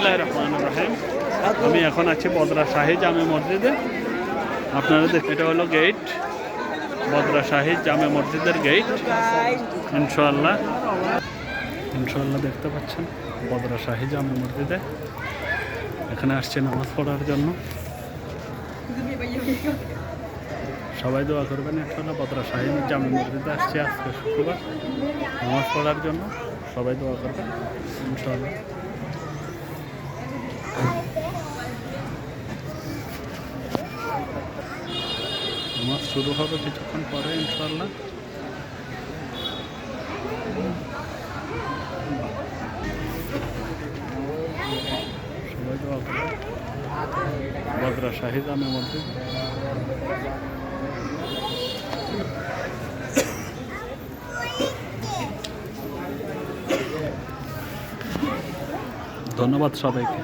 বিসমিল্লাহির রহমানির রহিম। আমি এখন আছি বদরা শাহী জামে মসজিদে। আপনারা দেখেন, এটা হলো গেট, বদরা শাহী জামে মসজিদের গেট। ইনশাআল্লাহ দেখতে পাচ্ছেন বদরা শাহী জামে মসজিদে। এখানে আসছে নামাজ পড়ার জন্য। সবাই দোয়া করবেন। ইনশাআল্লাহ বদরা শাহী জামে মসজিদে আসছে আজকে শুক্রবার নামাজ পড়ার জন্য। সবাই দোয়া করবেন ইনশাআল্লাহ। নামাজ শুরু হবে কিছুক্ষণ পরে ইনশাআল্লাহ। সবাই দোয়া করবেন। বদরা শাহী জামে মসজিদ। ধন্যবাদ সবাইকে।